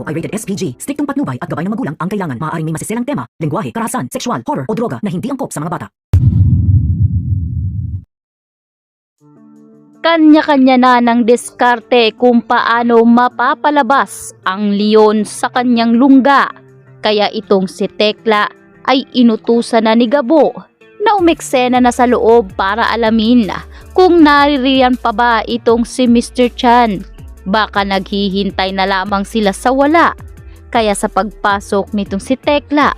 ay rated SPG. Striktong patnubay at gabay ng magulang ang kailangan. Maaaring may masiselang tema, lengguwahe, karahasan, sexual, horror o droga na hindi angkop sa mga bata. Kanya-kanya na ng diskarte kung paano mapapalabas ang leon sa kanyang lungga. Kaya itong si Tekla ay inutusan na ni Gabo na umeksena na sa loob para alamin kung naririyan pa ba itong si Mr. Chan. Baka naghihintay na lamang sila sa wala. Kaya sa pagpasok nitong si Tekla,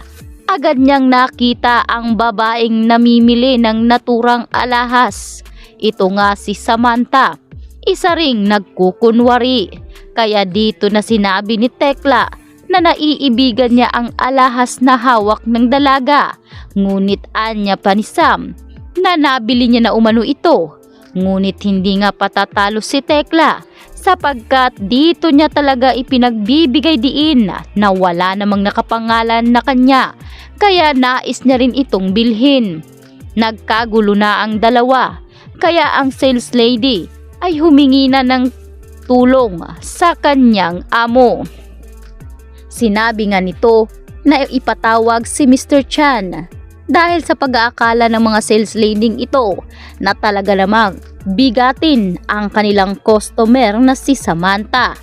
agad niyang nakita ang babaeng namimili ng naturang alahas. Ito nga si Samantha, isa ring nagkukunwari. Kaya dito na sinabi ni Tekla na naiibigan niya ang alahas na hawak ng dalaga. Ngunit anya pa ni Sam na nabili niya na umano ito. Ngunit hindi nga patatalo si Tekla sapagkat dito niya talaga ipinagbibigay diin na wala namang nakapangalan na kanya. Kaya nais niya rin itong bilhin. Nagkagulo na ang dalawa. Kaya ang sales lady ay humingi na ng tulong sa kanyang amo. Sinabi nga nito na ipatawag si Mr. Chan dahil sa pag-aakala ng mga sales lady ito na talaga namang bigatin ang kanilang customer na si Samantha.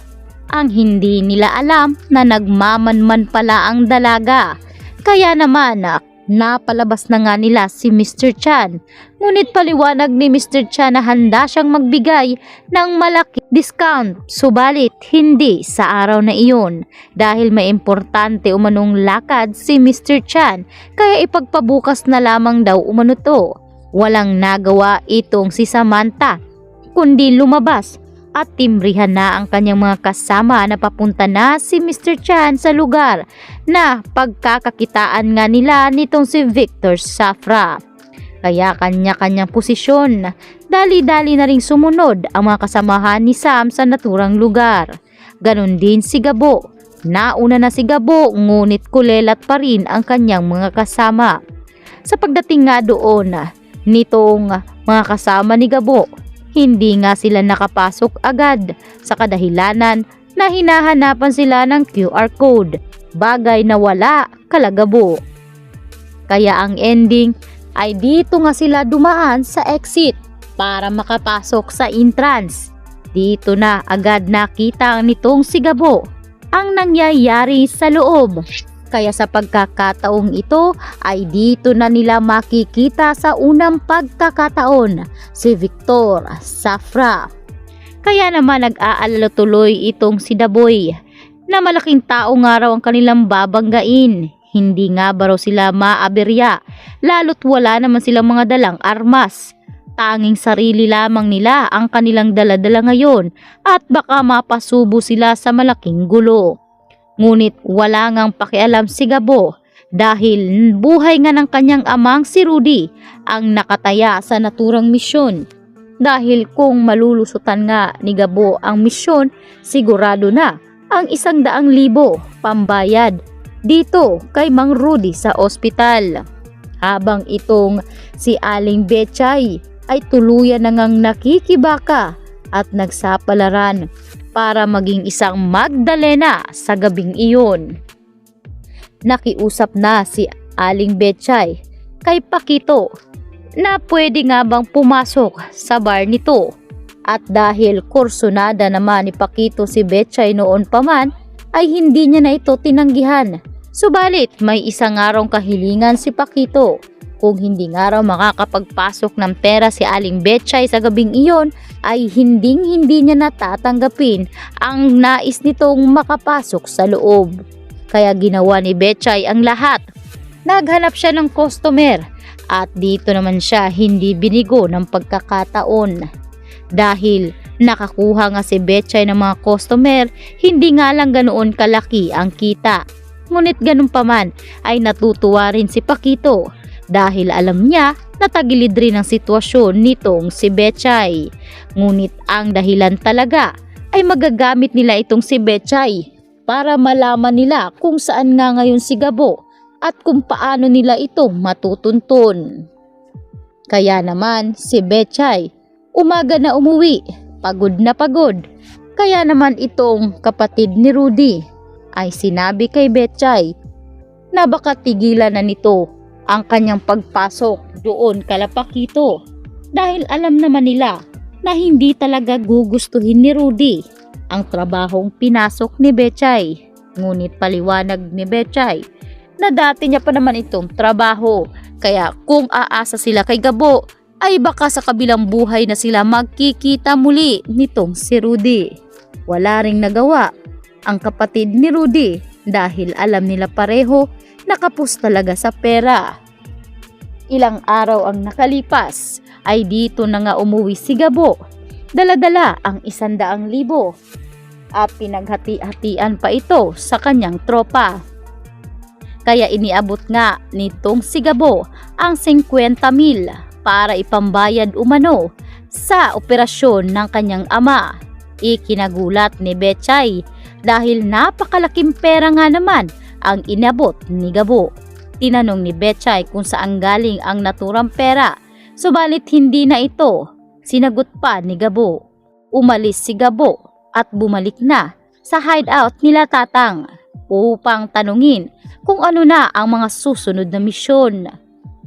Ang hindi nila alam na nagmamanman pala ang dalaga. Kaya naman napalabas na nga nila si Mr. Chan. Ngunit paliwanag ni Mr. Chan na handa siyang magbigay ng malaki discount. Subalit hindi sa araw na iyon dahil may importante umanong lakad si Mr. Chan. Kaya ipagpabukas na lamang daw umano to. Walang nagawa itong si Samantha kundi lumabas at timbrihan na ang kanyang mga kasama na papunta na si Mr. Chan sa lugar na pagkakakitaan nga nila nitong si Victor Safra. Kaya kanya-kanyang posisyon, dali-dali na ring sumunod ang mga kasamahan ni Sam sa naturang lugar. Ganon din si Gabo. Nauna na si Gabo ngunit kulelat pa rin ang kanyang mga kasama. Sa pagdating nga doon nitong mga kasama ni Gabo, hindi nga sila nakapasok agad sa kadahilanan na hinahanapan sila ng QR code, bagay na wala kala Gabo. Kaya ang ending ay dito nga sila dumaan sa exit para makapasok sa entrance. Dito na agad nakita nitong si Gabo ang nangyayari sa loob. Kaya sa pagkakataong ito ay dito na nila makikita sa unang pagkakataon si Victor Safra. Kaya naman nag-aalala tuloy itong si Daboy na malaking tao nga raw ang kanilang babanggain. Hindi nga ba raw sila maaberya lalo't wala naman silang mga dalang armas. Tanging sarili lamang nila ang kanilang daladala ngayon at baka mapasubo sila sa malaking gulo. Ngunit wala ngang pakialam si Gabo dahil buhay nga ng kanyang amang si Rudy ang nakataya sa naturang misyon. Dahil kung malulusutan nga ni Gabo ang misyon, sigurado na ang 100,000 pambayad dito kay Mang Rudy sa ospital. Habang itong si Aling Betchay ay tuluyan na ngang nakikibaka at nagsapalaran para maging isang Magdalena sa gabing iyon. Nakiusap na si Aling Betchay kay Pakito na pwede nga bang pumasok sa bar nito. At dahil kursunada naman ni Pakito si Betchay noon pa man, ay hindi niya na ito tinanggihan. Subalit may isang arong kahilingan si Pakito. Kung hindi nga raw makakapagpasok ng pera si Aling Betchay sa gabing iyon, ay hindi niya natatanggapin ang nais nitong makapasok sa loob. Kaya ginawa ni Betchay ang lahat. Naghanap siya ng customer at dito naman siya hindi binigo ng pagkakataon. Dahil nakakuha nga si Betchay ng mga customer, hindi nga lang ganoon kalaki ang kita. Ngunit ganun pa man ay natutuwa rin si Pakito dahil alam niya na tagilid rin ang sitwasyon nitong si Betchay. Ngunit ang dahilan talaga ay magagamit nila itong si Betchay para malaman nila kung saan nga ngayon si Gabo at kung paano nila ito matutuntun. Kaya naman si Betchay umaga na umuwi, pagod na pagod. Kaya naman itong kapatid ni Rudy ay sinabi kay Betchay na baka tigilan na nito ang kanyang pagpasok doon kala Paquito dahil alam naman nila na hindi talaga gugustuhin ni Rudy ang trabahong pinasok ni Betchay. Ngunit paliwanag ni Betchay na dati niya pa naman itong trabaho, kaya kung aasa sila kay Gabo ay baka sa kabilang buhay na sila magkikita muli nitong si Rudy. Wala ring nagawa ang kapatid ni Rudy dahil alam nila pareho nakapos talaga sa pera. Ilang araw ang nakalipas ay dito na nga umuwi si Gabo. Dala-dala ang 100,000 at pinaghati-hatian pa ito sa kanyang tropa. Kaya iniabot nga nitong si Gabo ang 50,000 para ipambayad umano sa operasyon ng kanyang ama. Ikinagulat ni Betchay dahil napakalaking pera nga naman ang inabot ni Gabo. Tinanong ni Betchay kung saan galing ang naturang pera, subalit hindi na ito sinagot pa ni Gabo. Umalis si Gabo at bumalik na sa hideout nila Tatang upang tanungin kung ano na ang mga susunod na misyon.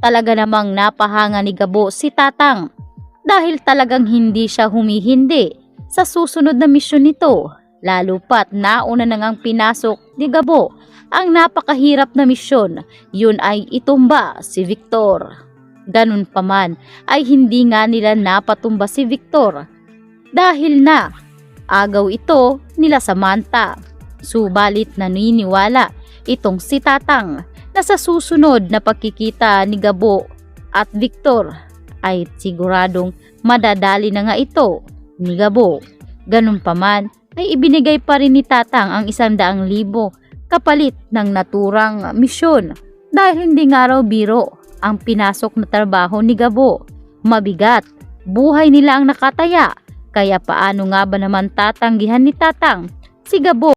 Talaga namang napahanga ni Gabo si Tatang dahil talagang hindi siya humihindi sa susunod na misyon nito, lalo pat nauna na ngang pinasok ni Gabo ang napakahirap na misyon, yun ay itumba si Victor. Ganun pa man ay hindi nga nila napatumba si Victor dahil na agaw ito nila Samantha. Subalit naniniwala itong si Tatang na sa susunod na pagkikita ni Gabo at Victor ay siguradong madadali na nga ito ni Gabo. Ganun pa man ay ibinigay pa rin ni Tatang ang 100,000 kapalit ng naturang misyon dahil hindi nga raw biro ang pinasok na trabaho ni Gabo. Mabigat, buhay nila ang nakataya, kaya paano nga ba naman tatanggihan ni Tatang si Gabo